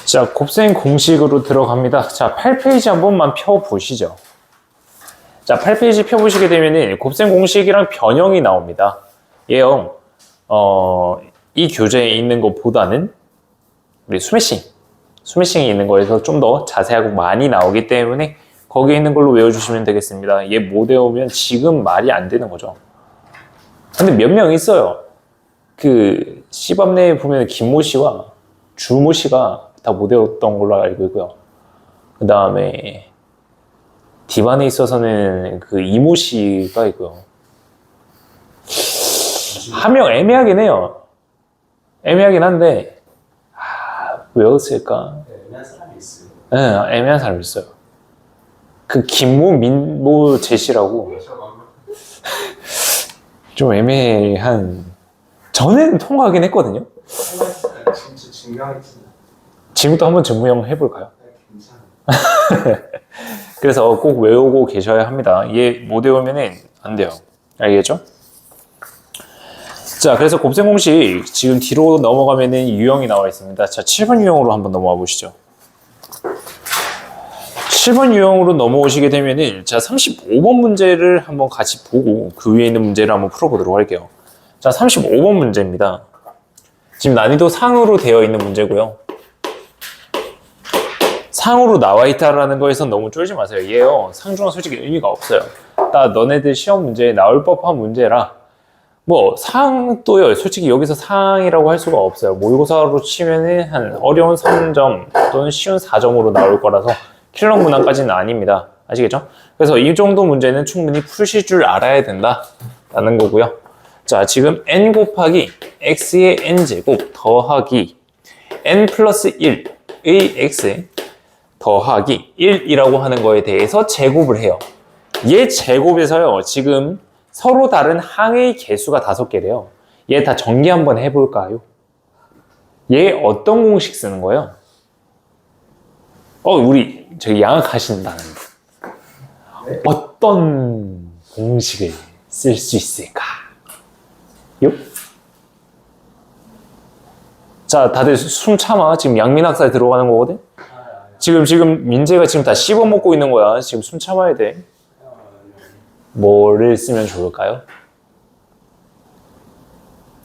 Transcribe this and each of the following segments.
자, 곱셈 공식으로 들어갑니다. 자, 8페이지 한 번만 펴보시죠. 자, 8페이지 펴보시게 되면은 곱셈 공식이랑 변형이 나옵니다. 얘요, 이 교재에 있는 것보다는 우리 스매싱이 있는 거에서 좀 더 자세하고 많이 나오기 때문에 거기에 있는 걸로 외워주시면 되겠습니다. 얘 못 외우면 지금 말이 안 되는 거죠. 근데 몇 명 있어요. 그 C밥 내에 보면 김모 씨와 주모 씨가 다 못 외웠던 걸로 알고 있고요. 그 다음에 D반에 있어서는 그 이모 씨가 있고요. 한 명 애매하긴 해요. 애매하긴 한데 외웠을까? 애매한 사람이 있어요. 네, 애매한 사람이 있어요. 그 김모, 민모, 제시라고 좀 애매한. 전에는 통과하긴 했거든요. 진짜 증명했잖아. 지금도 한번 증명 해볼까요? 괜찮아. 그래서 꼭 외우고 계셔야 합니다. 얘 못 외우면 안 돼요. 알겠죠? 자, 그래서 곱셈 공식 지금 뒤로 넘어가면은 유형이 나와 있습니다. 자, 7번 유형으로 한번 넘어가 보시죠. 7번 유형으로 넘어오시게 되면은 자, 35번 문제를 한번 같이 보고 그 위에 있는 문제를 한번 풀어보도록 할게요. 자, 35번 문제입니다. 지금 난이도 상으로 되어 있는 문제고요. 상으로 나와 있다라는 거에서 너무 쫄지 마세요. 얘요, 상중은 솔직히 의미가 없어요. 딱 너네들 시험 문제에 나올 법한 문제라 뭐 상도요, 솔직히 여기서 상이라고 할 수가 없어요. 모의고사로 치면은 한 어려운 3점 또는 쉬운 4점으로 나올 거라서 킬러 문항까지는 아닙니다. 아시겠죠? 그래서 이 정도 문제는 충분히 푸실 줄 알아야 된다라는 거고요. 자, 지금 n 곱하기 x의 n제곱 더하기 n 플러스 1의 x 더하기 1이라고 하는 거에 대해서 제곱을 해요. 얘 제곱에서요, 지금 서로 다른 항의 개수가 5개래요. 얘 다 전개 한번 해볼까요? 얘 어떤 공식 쓰는 거예요? 우리 저기 양악하신다는 분. 네? 어떤 공식을 쓸 수 있을까? 요? 자, 다들 숨 참아. 지금 양민학살 들어가는 거거든? 지금 민재가 지금 다 씹어먹고 있는 거야. 지금 숨 참아야 돼. 뭐를 쓰면 좋을까요?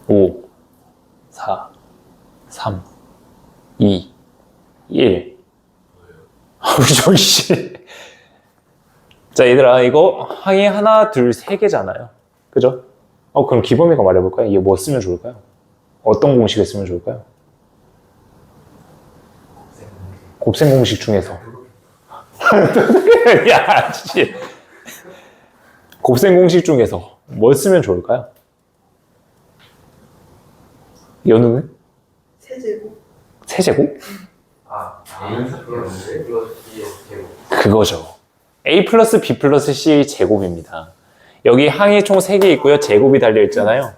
5, 4, 3, 2, 1. 저기 씨. 자, 얘들아, 이거 항이 하나, 둘, 세 개잖아요. 그죠? 그럼 기범이가 말해볼까요? 얘 뭐 쓰면 좋을까요? 어떤 공식을 쓰면 좋을까요? 곱셈 공식 중에서. 야, 씨. 곱셈 공식 중에서 뭘 쓰면 좋을까요? 연우는? 세제곱. 세제곱? A 플러스 B의 제곱. 그거죠. A 플러스 B 플러스 C의 제곱입니다. 여기 항이 총 3개 있고요. 제곱이 달려있잖아요.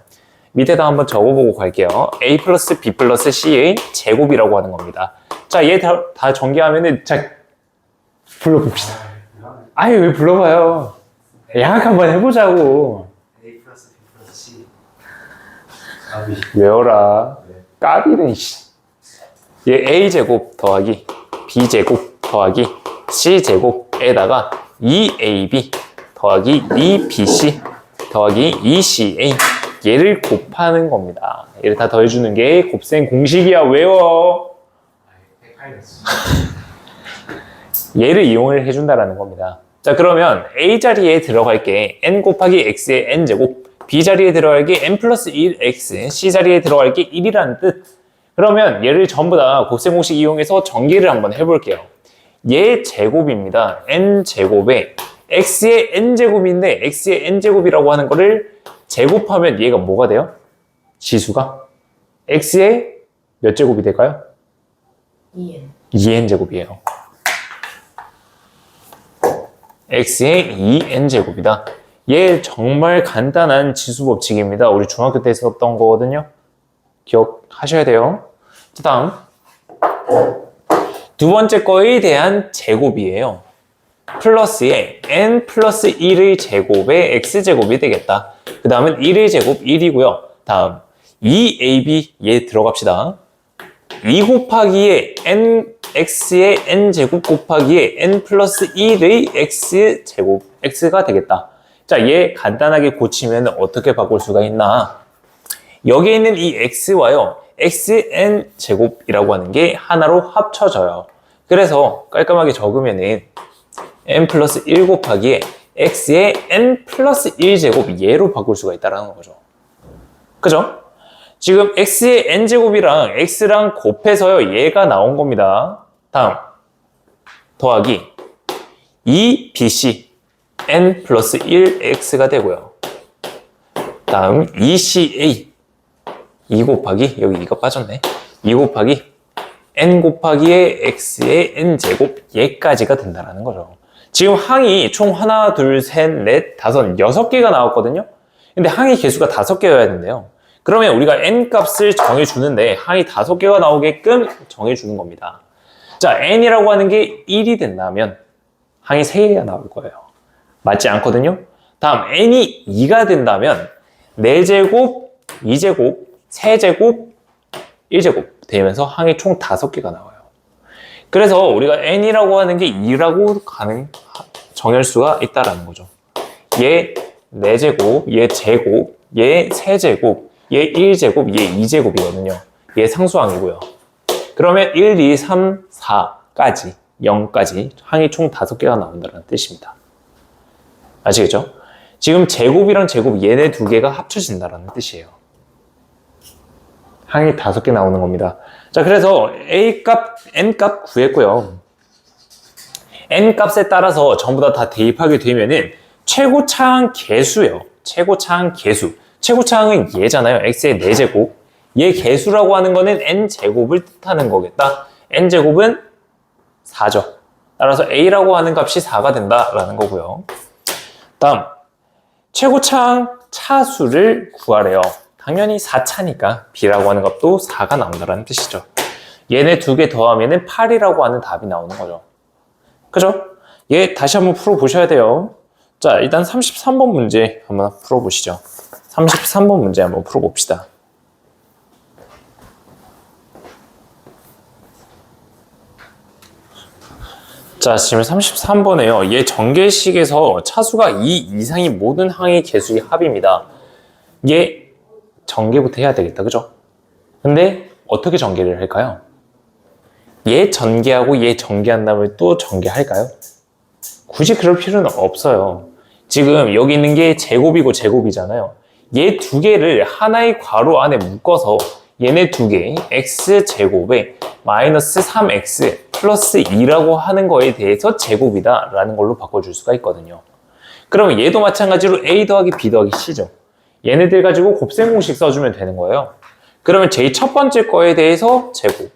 밑에다 한번 적어보고 갈게요. A 플러스 B 플러스 C의 제곱이라고 하는 겁니다. 자, 얘 다 전개하면은, 자, 불러봅시다. 아니, 왜 불러봐요? 양악 한번 해보자고. A 플러스 B 플러스 C. 외워라. 까비는, 씨. 얘 A제곱 더하기 B제곱 더하기 C제곱에다가 2AB 더하기 2BC 더하기 2CA 얘를 곱하는 겁니다. 얘를 다 더해주는 게 곱셈 공식이야. 외워. 얘를 이용을 해준다라는 겁니다. 자, 그러면 A 자리에 들어갈 게 n 곱하기 x의 n제곱, B 자리에 들어갈 게 n 플러스 1x, C 자리에 들어갈 게 1이라는 뜻. 그러면 얘를 전부 다 곱셈 공식 이용해서 전개를 한번 해볼게요. 얘 제곱입니다. n제곱에 x의 n제곱인데 x의 n제곱이라고 하는 거를 제곱하면 얘가 뭐가 돼요? 지수가? x의 몇 제곱이 될까요? 2n. 2n제곱이에요. x의 2n제곱이다. 얘 정말 간단한 지수 법칙입니다. 우리 중학교 때 썼던 거거든요. 기억하셔야 돼요. 자, 다음 두 번째 거에 대한 제곱이에요. 플러스에 n 플러스 1의 제곱에 x제곱이 되겠다. 그 다음은 1의 제곱 1이고요. 다음 2ab 얘 들어갑시다. 2 곱하기에 n x의 n제곱 곱하기에 n 플러스 1의 x제곱 x가 되겠다. 자, 얘 간단하게 고치면 어떻게 바꿀 수가 있나? 여기에 있는 이 x와요, xn제곱이라고 하는 게 하나로 합쳐져요. 그래서 깔끔하게 적으면은 n 플러스 1 곱하기에 x의 n 플러스 1제곱 얘로 바꿀 수가 있다는 거죠. 그죠? 지금 x의 n제곱이랑 x랑 곱해서요, 얘가 나온 겁니다. 다음 더하기 2bc n 플러스 1x가 되고요. 다음 2ca 2 곱하기, 여기 2가 빠졌네, 2 곱하기 n 곱하기의 x의 n제곱 얘까지가 된다는 거죠. 지금 항이 총 하나, 둘, 셋, 넷, 다섯, 6개가 나왔거든요. 근데 항의 개수가 5개여야 된대요. 그러면 우리가 n 값을 정해주는데 항이 5개가 나오게끔 정해주는 겁니다. 자, n이라고 하는 게 1이 된다면 항이 3개가 나올 거예요. 맞지 않거든요. 다음 n이 2가 된다면 4제곱, 2제곱, 3제곱, 1제곱 되면서 항이 총 5개가 나와요. 그래서 우리가 n이라고 하는 게 2라고 정할 수가 있다라는 거죠. 얘 4제곱, 얘 제곱, 얘 3제곱, 얘 1제곱, 얘 2제곱이거든요. 얘 상수항이고요. 그러면 1, 2, 3, 4까지, 0까지 항이 총 5개가 나온다는 뜻입니다. 아시겠죠? 지금 제곱이랑 제곱 얘네 2개가 합쳐진다는 뜻이에요. 항이 5개 나오는 겁니다. 자, 그래서 A값, N값 구했고요. N값에 따라서 전부 다 대입하게 되면은 최고차항 개수예요. 최고차항 개수. 최고차항은 얘잖아요. X의 4제곱. 얘 개수라고 하는 거는 N제곱을 뜻하는 거겠다. N제곱은 4죠. 따라서 A라고 하는 값이 4가 된다라는 거고요. 다음, 최고차항 차수를 구하래요. 당연히 4차니까 B라고 하는 값도 4가 나온다는 뜻이죠. 얘네 2개 더하면 8이라고 하는 답이 나오는 거죠. 그죠? 얘 다시 한번 풀어보셔야 돼요. 자, 일단 33번 문제 한번 풀어보시죠. 33번 문제 한번 풀어봅시다. 자, 지금 33번에요. 얘 전개식에서 차수가 2 이상이 모든 항의 개수의 합입니다. 얘 전개부터 해야 되겠다. 그죠? 근데 어떻게 전개를 할까요? 얘 전개하고 얘 전개한 다음에 또 전개할까요? 굳이 그럴 필요는 없어요. 지금 여기 있는 게 제곱이고 제곱이잖아요. 얘 2개를 하나의 괄호 안에 묶어서 얘네 2개 x제곱에 마이너스 3x 플러스 2라고 하는 거에 대해서 제곱이다 라는 걸로 바꿔줄 수가 있거든요. 그러면 얘도 마찬가지로 a 더하기 b 더하기 c죠. 얘네들 가지고 곱셈 공식 써주면 되는 거예요. 그러면 제일 첫 번째 거에 대해서 제곱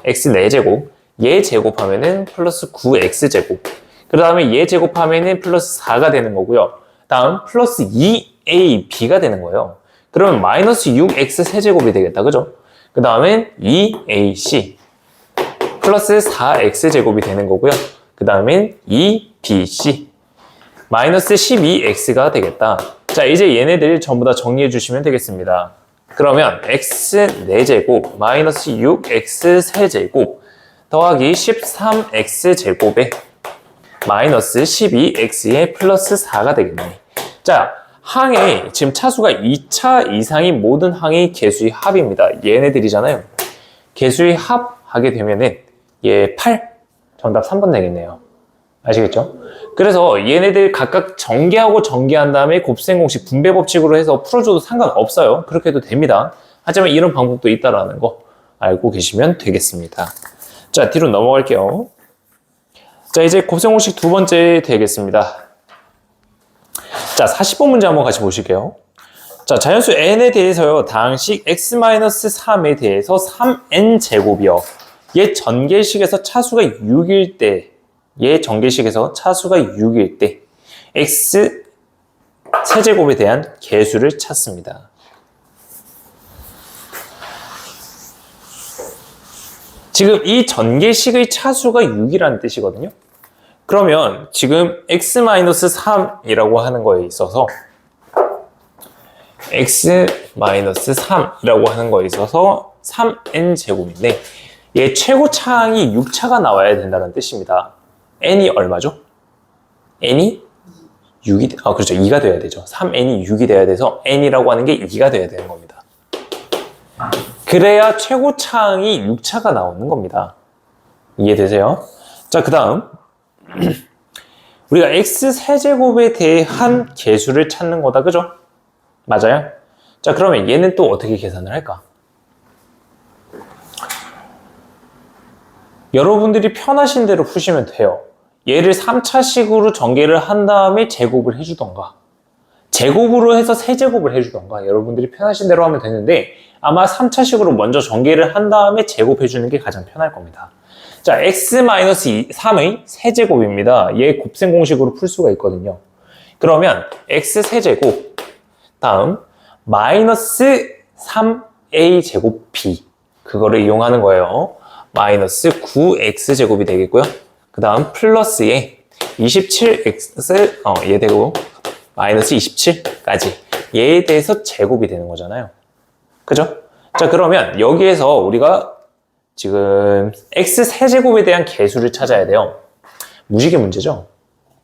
x 4제곱, 얘 제곱하면은 플러스 9x제곱, 그 다음에 얘 제곱하면은 플러스 4가 되는 거고요. 다음 플러스 2ab가 되는 거예요. 그러면 마이너스 6x 세제곱이 되겠다. 그죠? 그 다음엔 2ac 플러스 4x제곱이 되는 거고요. 그 다음엔 2bc 마이너스 12x가 되겠다. 자, 이제 얘네들 전부 다 정리해 주시면 되겠습니다. 그러면 x 4제곱 마이너스 6x 세제곱 더하기 13x제곱에 마이너스 12x에 플러스 4가 되겠네. 자, 항의 지금 차수가 2차 이상인 모든 항의 개수의 합입니다. 얘네들이잖아요. 개수의 합 하게 되면은 얘 8, 정답 3번 되겠네요. 아시겠죠? 그래서 얘네들 각각 전개하고 전개한 다음에 곱셈 공식 분배 법칙으로 해서 풀어줘도 상관없어요. 그렇게 해도 됩니다. 하지만 이런 방법도 있다라는 거 알고 계시면 되겠습니다. 자, 뒤로 넘어갈게요. 자, 이제 곱셈 공식 두 번째 되겠습니다. 자, 40번 문제 한번 같이 보실게요. 자, 자연수 n에 대해서요, 다항식 x-3에 대해서 3n제곱이요. 얘 전개식에서 차수가 6일 때, 얘 전개식에서 차수가 6일 때, x 세제곱에 대한 개수를 찾습니다. 지금 이 전개식의 차수가 6이라는 뜻이거든요. 그러면 지금 x-3이라고 하는 거에 있어서 x-3이라고 하는 거에 있어서 3n제곱인데 얘 최고차항이 6차가 나와야 된다는 뜻입니다. n이 얼마죠? n이 6이, 그렇죠. 2가 돼야 되죠. 3n이 6이 돼야 돼서 n이라고 하는 게 2가 돼야 되는 겁니다. 그래야 최고차항이 6차가 나오는 겁니다. 이해되세요? 자, 그 다음 우리가 x세제곱에 대한 개수를 찾는 거다. 그죠? 맞아요? 자, 그러면 얘는 또 어떻게 계산을 할까? 여러분들이 편하신 대로 푸시면 돼요. 얘를 3차식으로 전개를 한 다음에 제곱을 해주던가 제곱으로 해서 세제곱을 해주던가 여러분들이 편하신 대로 하면 되는데 아마 3차식으로 먼저 전개를 한 다음에 제곱해주는 게 가장 편할 겁니다. 자, x-3의 세제곱입니다. 얘 곱셈 공식으로 풀 수가 있거든요. 그러면 x세제곱 다음 마이너스 3a 제곱 b 그거를 이용하는 거예요. 마이너스 9x제곱이 되겠고요. 그 다음 플러스에 27x 얘 되고 마이너스 27까지 얘에 대해서 제곱이 되는 거잖아요. 그죠? 자, 그러면 여기에서 우리가 지금 x세제곱에 대한 개수를 찾아야 돼요. 무지개 문제죠?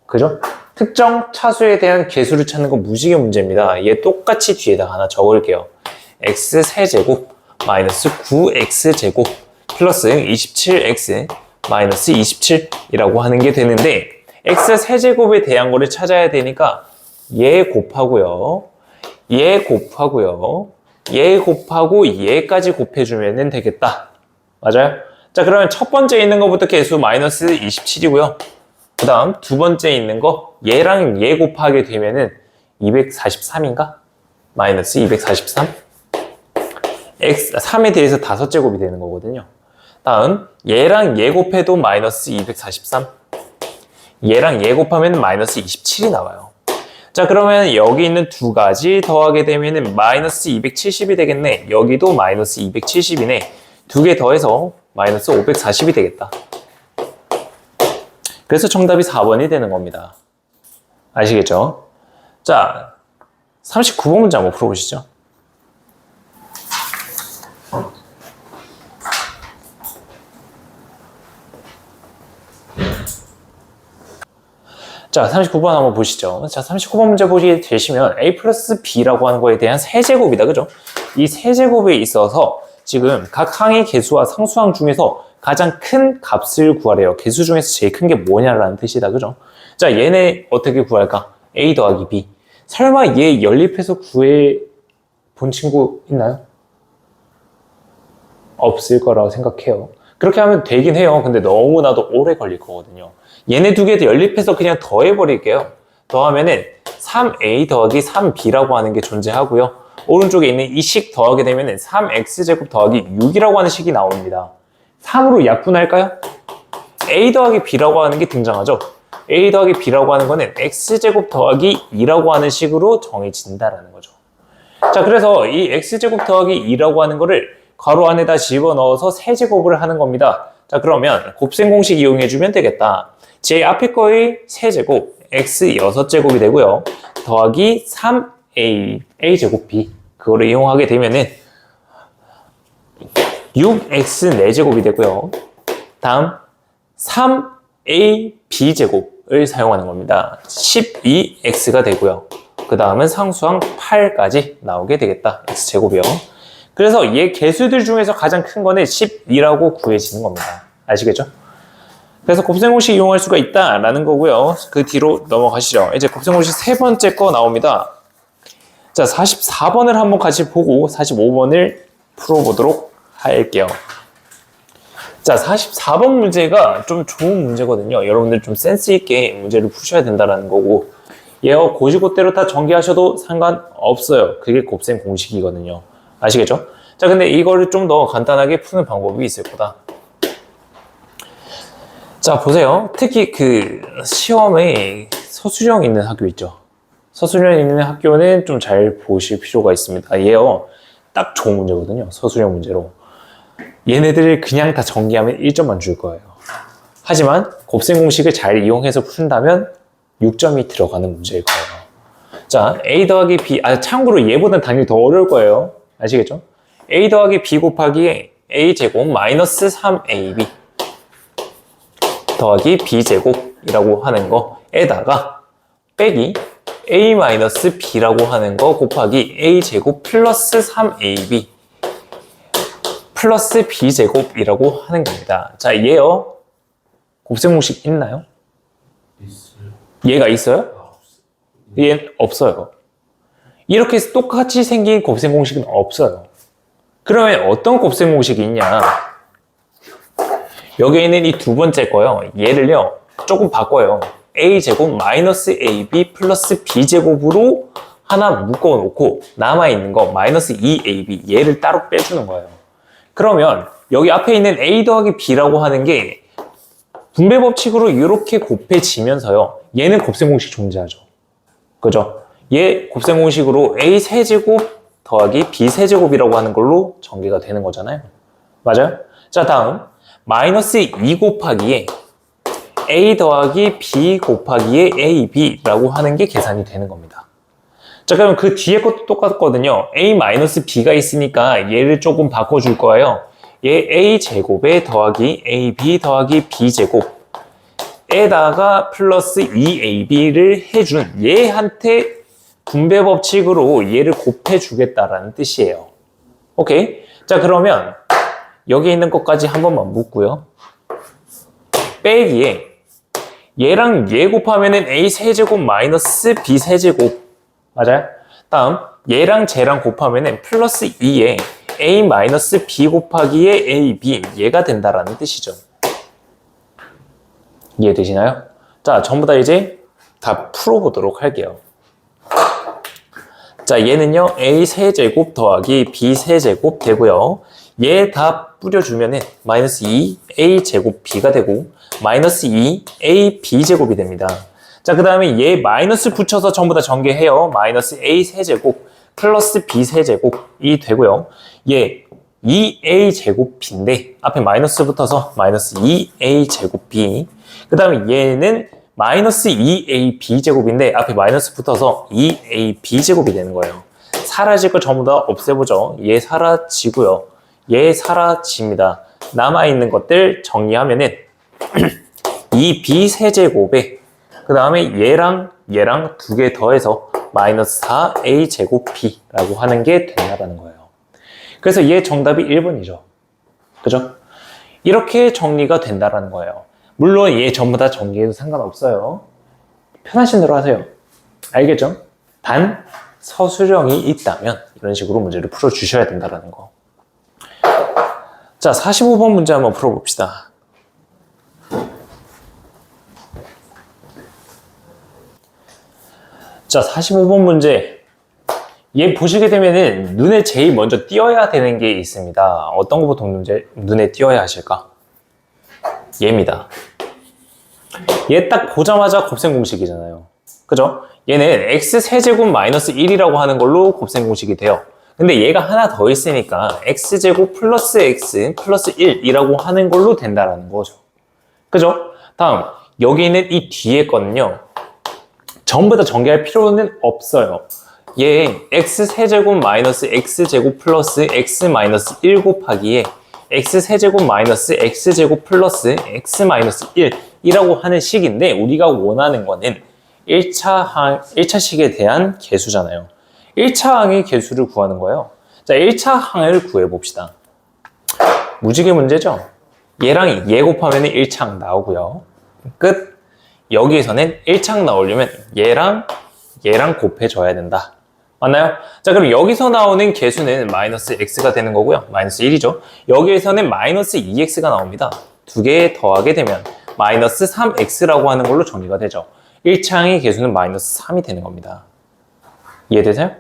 그죠? 특정 차수에 대한 개수를 찾는 건 무지개 문제입니다. 얘 똑같이 뒤에다 하나 적을게요. x세제곱 마이너스 9x제곱 플러스 27x 마이너스 27이라고 하는 게 되는데 x세제곱에 대한 거를 찾아야 되니까 얘 곱하고요. 얘 곱하고요. 얘 곱하고 얘까지 곱해주면 되겠다. 맞아요? 자, 그러면 첫 번째 있는 거부터 개수 마이너스 27이고요. 그 다음 두 번째 있는 거 얘랑 얘 곱하게 되면은 243인가? 마이너스 243 3에 대해서 5제곱이 되는 거거든요. 다음 얘랑 얘 곱해도 마이너스 243 얘랑 얘 곱하면 마이너스 27이 나와요. 자, 그러면 여기 있는 두 가지 더하게 되면은 마이너스 270이 되겠네. 여기도 마이너스 270이네. 두 개 더해서 마이너스 540이 되겠다. 그래서 정답이 4번이 되는 겁니다. 아시겠죠? 자, 39번 문제 한번 풀어보시죠. 자, 39번 한번 보시죠. 자, 39번 문제 보시게 되시면 a 플러스 b라고 하는 거에 대한 세제곱이다. 그죠? 이 세제곱에 있어서 지금 각 항의 개수와 상수항 중에서 가장 큰 값을 구하래요. 개수 중에서 제일 큰 게 뭐냐라는 뜻이다. 그죠? 자, 얘네 어떻게 구할까? a 더하기 b. 설마 얘 연립해서 구해 본 친구 있나요? 없을 거라고 생각해요. 그렇게 하면 되긴 해요. 근데 너무나도 오래 걸릴 거거든요. 얘네 두 개 연립해서 그냥 더해버릴게요. 더하면은 3a 더하기 3b라고 하는 게 존재하고요. 오른쪽에 있는 이 식 더하게 되면은 3x제곱 더하기 6이라고 하는 식이 나옵니다. 3으로 약분할까요? a 더하기 b라고 하는 게 등장하죠. a 더하기 b라고 하는 거는 x제곱 더하기 2라고 하는 식으로 정해진다라는 거죠. 자, 그래서 이 x제곱 더하기 2라고 하는 거를 괄호 안에다 집어넣어서 세제곱을 하는 겁니다. 자, 그러면 곱셈 공식 이용해주면 되겠다. 제 앞에 거의 세제곱 x 6제곱이 되고요. 더하기 3a a제곱 b 그거를 이용하게 되면은 6x 4제곱이 되고요. 다음 3a b제곱을 사용하는 겁니다. 12x가 되고요. 그 다음은 상수항 8까지 나오게 되겠다. x제곱이요. 그래서 얘 개수들 중에서 가장 큰 거는 12라고 구해지는 겁니다. 아시겠죠? 그래서 곱셈 공식 이용할 수가 있다라는 거고요. 그 뒤로 넘어가시죠. 이제 곱셈 공식 세 번째 거 나옵니다. 자, 44번을 한번 같이 보고 45번을 풀어보도록 할게요. 자, 44번 문제가 좀 좋은 문제거든요. 여러분들 좀 센스 있게 문제를 푸셔야 된다는 거고 얘어 고지고대로 다 전개하셔도 상관없어요. 그게 곱셈 공식이거든요. 아시겠죠? 자, 근데 이거를 좀 더 간단하게 푸는 방법이 있을 거다. 자, 보세요. 특히 그 시험에 서술형 있는 학교 있죠. 서술형 있는 학교는 좀 잘 보실 필요가 있습니다. 얘요 딱 좋은 문제거든요. 서술형 문제로. 얘네들을 그냥 다 전개하면 1점만 줄 거예요. 하지만 곱셈 공식을 잘 이용해서 푼다면 6점이 들어가는 문제일 거예요. 자, a 더하기 b, 참고로 얘보다는 당연히 더 어려울 거예요. 아시겠죠? a 더하기 b 곱하기 a제곱 마이너스 3ab 더하기 b제곱이라고 하는 거에다가 빼기 a 마이너스 b라고 하는 거 곱하기 a제곱 플러스 3ab 플러스 b제곱이라고 하는 겁니다. 자, 얘요. 곱셈공식 있나요? 있어요. 얘가 있어요? 아, 없어요. 얘는 없어요. 이렇게 똑같이 생긴 곱셈공식은 없어요. 그러면 어떤 곱셈공식이 있냐? 여기 있는 이 두 번째 거요. 얘를요. 조금 바꿔요. a제곱 마이너스 ab 플러스 b제곱으로 하나 묶어놓고 남아있는 거 마이너스 2ab 얘를 따로 빼주는 거예요. 그러면 여기 앞에 있는 a 더하기 b라고 하는 게 분배 법칙으로 이렇게 곱해지면서요. 얘는 곱셈공식 존재하죠. 그죠? 얘 곱셈공식으로 a 세제곱 더하기 b 세제곱이라고 하는 걸로 전개가 되는 거잖아요. 맞아요? 자, 다음 마이너스 2 곱하기에 a 더하기 b 곱하기에 ab라고 하는 게 계산이 되는 겁니다. 자, 그럼 그 뒤에 것도 똑같거든요. a 마이너스 b가 있으니까 얘를 조금 바꿔줄 거예요. 얘 a 제곱에 더하기 ab 더하기 b 제곱에다가 플러스 2ab를 해준 얘한테 분배 법칙으로 얘를 곱해주겠다라는 뜻이에요. 오케이? 자, 그러면 여기 있는 것까지 한 번만 묻고요. 빼기에 얘랑 얘 곱하면은 a 세제곱 마이너스 b 세제곱 맞아요? 다음 얘랑 쟤랑 곱하면은 플러스 2에 a 마이너스 b 곱하기에 ab 얘가 된다라는 뜻이죠. 이해되시나요? 자, 전부 다 이제 다 풀어보도록 할게요. 자, 얘는요 a 세제곱 더하기 b 세제곱 되고요. 얘 다 뿌려주면은 마이너스 2 a 제곱 b가 되고 마이너스 2 a b 제곱이 됩니다. 자, 그 다음에 얘 마이너스 붙여서 전부 다 전개해요. 마이너스 a 세제곱 플러스 b 세제곱이 되고요. 얘 2a 제곱 b인데 앞에 마이너스 붙어서 마이너스 2a 제곱 b. 그 다음에 얘는 마이너스 2a b 제곱인데 앞에 마이너스 붙어서 2a b 제곱이 되는 거예요. 사라질 거 전부 다 없애보죠. 얘 사라지고요. 얘 사라집니다. 남아있는 것들 정리하면은 2b 세제곱에 그 다음에 얘랑 두 개 더해서 마이너스 4a 제곱 b라고 하는 게 된다는 거예요. 그래서 얘 정답이 1번이죠. 그죠? 이렇게 정리가 된다는 거예요. 물론 얘 전부 다 정리해도 상관없어요. 편하신 대로 하세요. 알겠죠? 단 서술형이 있다면 이런 식으로 문제를 풀어주셔야 된다는 거. 자, 45번 문제 한번 풀어봅시다. 자, 45번 문제. 얘 보시게 되면은 눈에 제일 먼저 띄어야 되는 게 있습니다. 어떤 거 보통 눈에 띄어야 하실까? 얘입니다. 얘 딱 보자마자 곱셈 공식이잖아요. 그죠? 얘는 x세제곱 마이너스 1이라고 하는 걸로 곱셈 공식이 돼요. 근데 얘가 하나 더 있으니까 x제곱 플러스 x 플러스 1이라고 하는 걸로 된다라는 거죠. 그죠? 다음, 여기 있는 이 뒤에 거는요. 전부 다 전개할 필요는 없어요. 얘 x세제곱 마이너스 x제곱 플러스 x 마이너스 1 곱하기에 x세제곱 마이너스 x제곱 플러스 x 마이너스 1이라고 하는 식인데 우리가 원하는 거는 1차 식에 대한 계수잖아요. 1차 항의 계수를 구하는 거예요. 자, 1차 항을 구해봅시다. 무지개 문제죠? 얘랑 얘 곱하면 1창 나오고요. 끝. 여기에서는 1창 나오려면 얘랑 곱해줘야 된다. 맞나요? 자, 그럼 여기서 나오는 계수는 마이너스 x가 되는 거고요. 마이너스 1이죠. 여기에서는 마이너스 2x가 나옵니다. 두 개 더하게 되면 마이너스 3x라고 하는 걸로 정리가 되죠. 1창의 계수는 마이너스 3이 되는 겁니다. 이해되세요?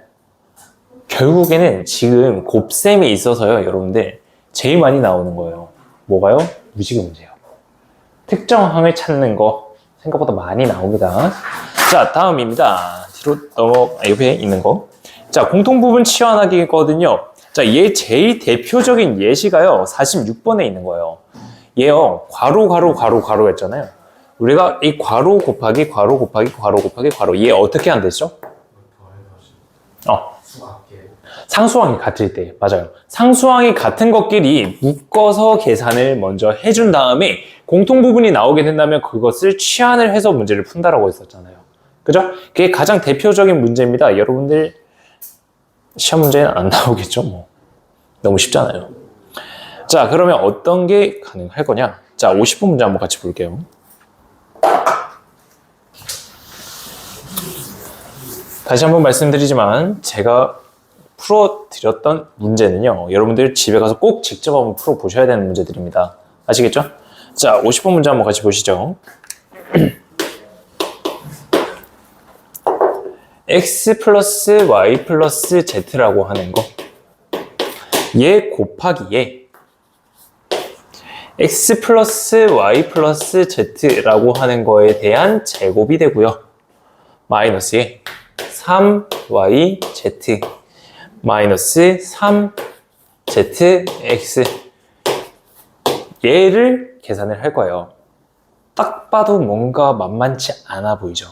결국에는 지금 곱셈이 있어서요, 여러분들 제일 많이 나오는 거예요. 뭐가요? 무지개 문제예요. 특정 항을 찾는 거 생각보다 많이 나옵니다. 자, 다음입니다. 뒤로 옆에 있는 거. 자, 공통부분 치환하기거든요. 자, 얘 제일 대표적인 예시가요, 46번에 있는 거예요. 얘요, 괄호 했잖아요. 우리가 이 괄호 곱하기 괄호 곱하기 괄호 곱하기 괄호 얘 어떻게 한댔죠? 더해가지고 수학계 상수항이 같을 때, 맞아요. 상수항이 같은 것끼리 묶어서 계산을 먼저 해준 다음에 공통 부분이 나오게 된다면 그것을 치환을 해서 문제를 푼다라고 했었잖아요. 그죠? 그게 가장 대표적인 문제입니다. 여러분들 시험 문제는 안 나오겠죠? 뭐. 너무 쉽잖아요. 자, 그러면 어떤 게 가능할 거냐? 자, 50분 문제 한번 같이 볼게요. 다시 한번 말씀드리지만 제가 풀어드렸던 문제는요, 여러분들 집에 가서 꼭 직접 한번 풀어보셔야 되는 문제들입니다. 아시겠죠? 자, 50분 문제 한번 같이 보시죠. x 플러스 y 플러스 z라고 하는 거, 얘 곱하기 얘 x 플러스 y 플러스 z라고 하는 거에 대한 제곱이 되고요. 마이너스 얘 3yz 마이너스 3zx, 얘를 계산을 할 거예요. 딱 봐도 뭔가 만만치 않아 보이죠?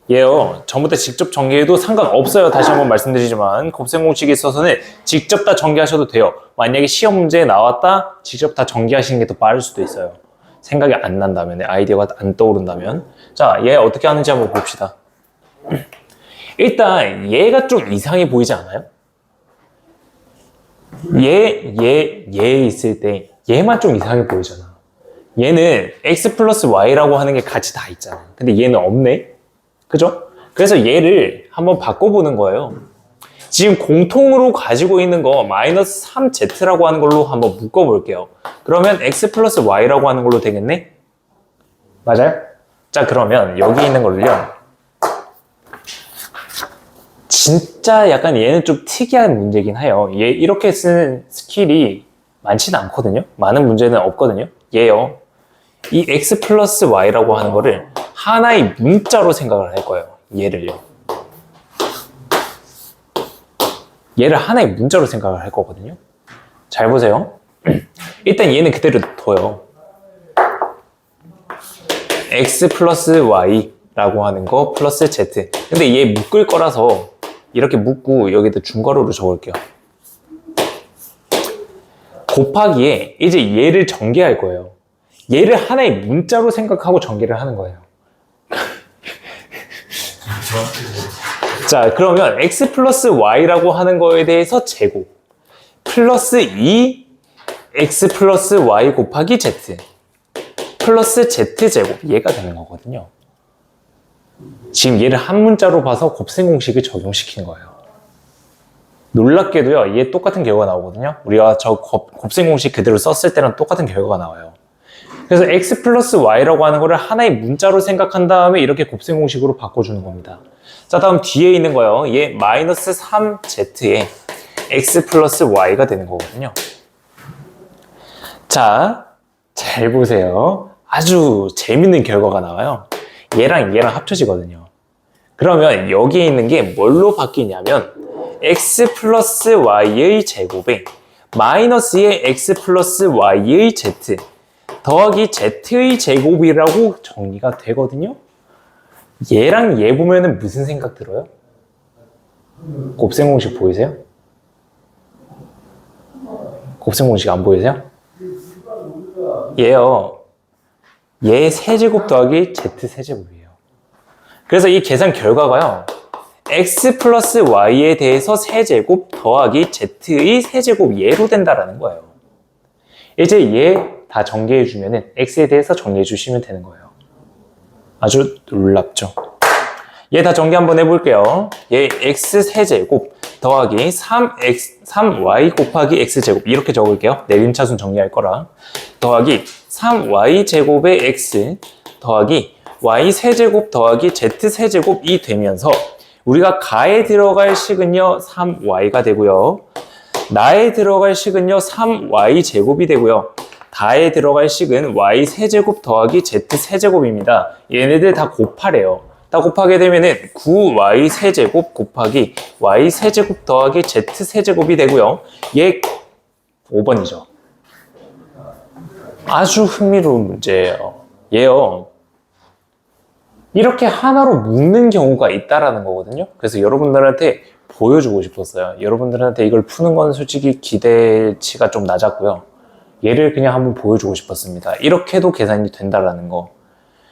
얘요, 전부터 직접 전개해도 상관없어요. 다시 한번 말씀드리지만 곱셈 공식에 있어서는 직접 다 전개하셔도 돼요. 만약에 시험 문제에 나왔다 직접 다 전개하시는 게 더 빠를 수도 있어요. 생각이 안 난다면, 아이디어가 안 떠오른다면. 자, 얘 어떻게 하는지 한번 봅시다. 일단 얘가 좀 이상해 보이지 않아요? 얘 있을 때 얘만 좀 이상해 보이잖아. 얘는 x 플러스 y라고 하는 게 같이 다 있잖아. 근데 얘는 없네? 그죠? 그래서 얘를 한번 바꿔보는 거예요. 지금 공통으로 가지고 있는 거 마이너스 3z라고 하는 걸로 한번 묶어볼게요. 그러면 x 플러스 y라고 하는 걸로 되겠네? 맞아요? 자, 그러면 여기 있는 걸로요, 진짜 약간 얘는 좀 특이한 문제긴 해요. 얘 이렇게 쓰는 스킬이 많지는 않거든요. 많은 문제는 없거든요. 얘요, 이 x 플러스 y라고 하는 거를 하나의 문자로 생각을 할 거예요. 얘를요. 얘를 하나의 문자로 생각을 할 거거든요. 잘 보세요. 일단 얘는 그대로 둬요. x 플러스 y라고 하는 거 플러스 z. 근데 얘 묶을 거라서 이렇게 묶고 여기다 중괄호로 적을게요. 곱하기에 이제 얘를 전개할 거예요. 얘를 하나의 문자로 생각하고 전개를 하는 거예요. 자, 그러면 x 플러스 y라고 하는 거에 대해서 제곱 플러스 2 x 플러스 y 곱하기 z 플러스 z제곱, 얘가 되는 거거든요. 지금 얘를 한 문자로 봐서 곱셈 공식을 적용시키는 거예요. 놀랍게도요, 얘 똑같은 결과가 나오거든요. 우리가 저 곱셈 공식 그대로 썼을 때는 똑같은 결과가 나와요. 그래서 x 플러스 y라고 하는 거를 하나의 문자로 생각한 다음에 이렇게 곱셈 공식으로 바꿔주는 겁니다. 자, 다음 뒤에 있는 거요, 얘 마이너스 3z에 x 플러스 y가 되는 거거든요. 자, 잘 보세요. 아주 재밌는 결과가 나와요. 얘랑 얘랑 합쳐지거든요. 그러면 여기에 있는 게 뭘로 바뀌냐면 x 플러스 y의 제곱에 마이너스의 x 플러스 y의 z 더하기 z의 제곱이라고 정리가 되거든요. 얘랑 얘 보면은 무슨 생각 들어요? 곱셈 공식 보이세요? 곱셈 공식 안 보이세요? 얘요, 얘 세제곱 더하기 z 세제곱이에요. 그래서 이 계산 결과가요, x 플러스 y에 대해서 세제곱 더하기 z의 세제곱 얘로 된다라는 거예요. 이제 얘 다 전개해주면은 x에 대해서 전개해주시면 되는 거예요. 아주 놀랍죠? 얘 다 전개 한번 해볼게요. 얘 x 세제곱 더하기 3y 곱하기 x제곱, 이렇게 적을게요. 내림차순 정리할 거라. 더하기 3y 제곱의 x 더하기 y 세제곱 더하기 z 세제곱이 되면서 우리가 가에 들어갈 식은요 3y가 되고요, 나에 들어갈 식은요 3y 제곱이 되고요, 다에 들어갈 식은 y 세제곱 더하기 z 세제곱입니다. 얘네들 다 곱하래요. 다 곱하게 되면은 9y 세제곱 곱하기 y 세제곱 더하기 z 세제곱이 되고요. 얘 5번이죠. 아주 흥미로운 문제예요. 얘요, 이렇게 하나로 묶는 경우가 있다라는 거거든요. 그래서 여러분들한테 보여주고 싶었어요. 여러분들한테 이걸 푸는 건 솔직히 기대치가 좀 낮았고요. 얘를 그냥 한번 보여주고 싶었습니다. 이렇게도 계산이 된다라는 거.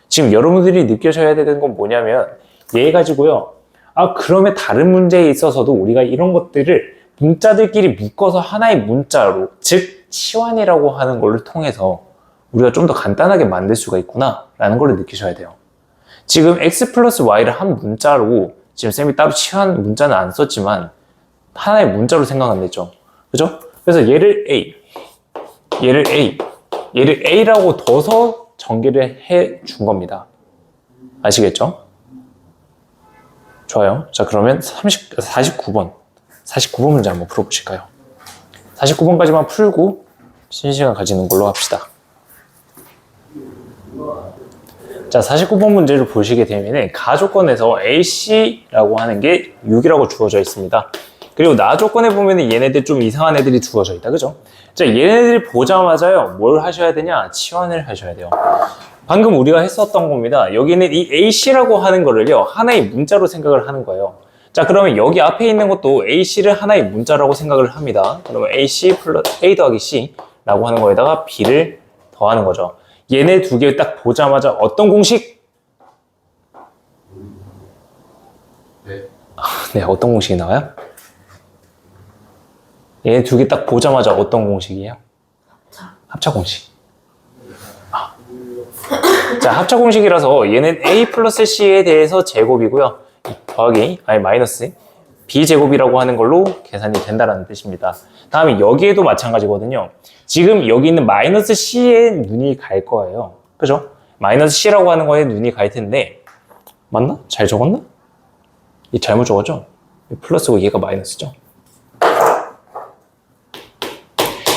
지금 여러분들이 느껴져야 되는 건 뭐냐면 얘 가지고요. 아, 그러면 다른 문제에 있어서도 우리가 이런 것들을 문자들끼리 묶어서 하나의 문자로, 즉 치환이라고 하는 걸 통해서 우리가 좀 더 간단하게 만들 수가 있구나 라는 걸 느끼셔야 돼요. 지금 x 플러스 y를 한 문자로, 지금 쌤이 따로 치환 문자는 안 썼지만 하나의 문자로 생각한댔죠. 그죠? 그래서 얘를 A, 얘를 A, 얘를 A라고 둬서 전개를 해 준 겁니다. 아시겠죠? 좋아요. 자, 그러면 49번 문제 한번 풀어보실까요? 49번까지만 풀고 쉬는 시간 가지는 걸로 합시다. 자, 49번 문제를 보시게 되면 가조건에서 AC라고 하는 게 6이라고 주어져 있습니다. 그리고 나조건에 보면 얘네들 좀 이상한 애들이 주어져 있다. 그죠? 자, 얘네들 보자마자요, 뭘 하셔야 되냐? 치환을 하셔야 돼요. 방금 우리가 했었던 겁니다. 여기는 이 AC라고 하는 거를요, 하나의 문자로 생각을 하는 거예요. 자, 그러면 여기 앞에 있는 것도 AC를 하나의 문자라고 생각을 합니다. 그러면 AC 플러스 A 더하기 C라고 하는 거에다가 B를 더하는 거죠. 얘네 두 개 딱 보자마자 어떤 공식? 네. 네, 어떤 공식이 나와요? 얘네 두 개 딱 보자마자 어떤 공식이에요? 합차 공식. 자, 합차 공식이라서 얘는 A 플러스 C에 대해서 제곱이고요. 더하기, 아니 마이너스 B 제곱이라고 하는 걸로 계산이 된다는 뜻입니다. 다음에 여기에도 마찬가지거든요. 지금 여기 있는 마이너스 C에 눈이 갈 거예요. 그죠? 마이너스 C라고 하는 거에 눈이 갈 텐데, 맞나? 잘 적었나? 이 잘못 적었죠? 플러스고 얘가 마이너스죠?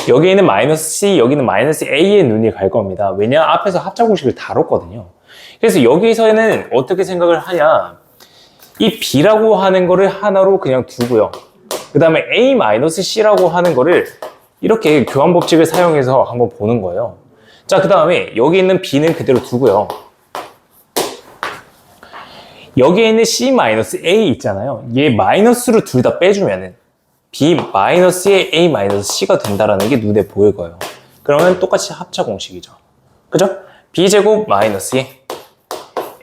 여기 있는 마이너스 C, 여기는 마이너스 A에 눈이 갈 겁니다. 왜냐? 앞에서 합차 공식을 다뤘거든요. 그래서 여기서는 어떻게 생각을 하냐? 이 B라고 하는 거를 하나로 그냥 두고요. 그 다음에 A-C라고 하는 거를 이렇게 교환 법칙을 사용해서 한번 보는 거예요. 자, 그 다음에 여기 있는 B는 그대로 두고요. 여기에 있는 C-A 있잖아요. 얘 마이너스로 둘 다 빼주면은 B-에 A-C가 된다라는 게 눈에 보일 거예요. 그러면 똑같이 합차 공식이죠. 그죠? B제곱 마이너스에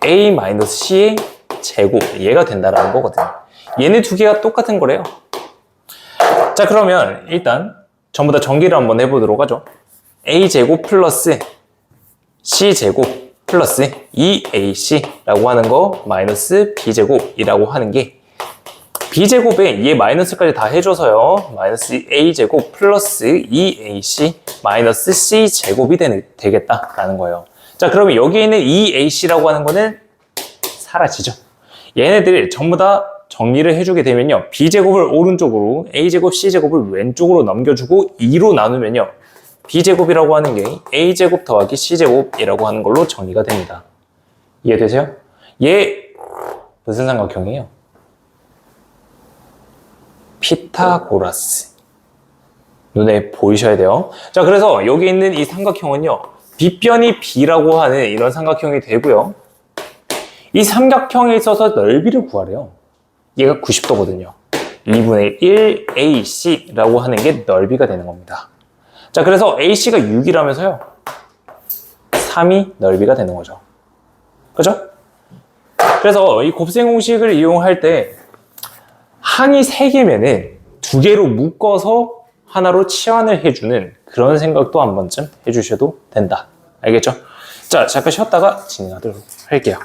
A-C의 제곱, 얘가 된다라는 거거든요. 얘네 두 개가 똑같은 거래요. 자, 그러면 일단 전부 다 전기를 한번 해보도록 하죠. A제곱 플러스 C제곱 플러스 2AC라고 하는 거 마이너스 B제곱이라고 하는 게 B제곱에 얘 마이너스까지 다 해줘서요. 마이너스 A제곱 플러스 2AC 마이너스 C제곱이 되겠다라는 거예요. 자, 그러면 여기 있는 2AC라고 하는 거는 사라지죠. 얘네들이 전부 다 정리를 해주게 되면요. B제곱을 오른쪽으로, A제곱, C제곱을 왼쪽으로 넘겨주고 2로 나누면요. B제곱이라고 하는 게 A제곱 더하기 C제곱이라고 하는 걸로 정리가 됩니다. 이해되세요? 얘 무슨 삼각형이에요? 피타고라스. 눈에 보이셔야 돼요. 자, 그래서 여기 있는 이 삼각형은요. 빗변이 B라고 하는 이런 삼각형이 되고요. 이 삼각형에 있어서 넓이를 구하래요. 얘가 90도거든요. 2분의 1 AC라고 하는 게 넓이가 되는 겁니다. 자, 그래서 AC가 6이라면서요. 3이 넓이가 되는 거죠. 그죠? 그래서 이 곱셈 공식을 이용할 때 항이 3개면은 2개로 묶어서 하나로 치환을 해주는 그런 생각도 한 번쯤 해주셔도 된다. 알겠죠? 자, 잠깐 쉬었다가 진행하도록 할게요.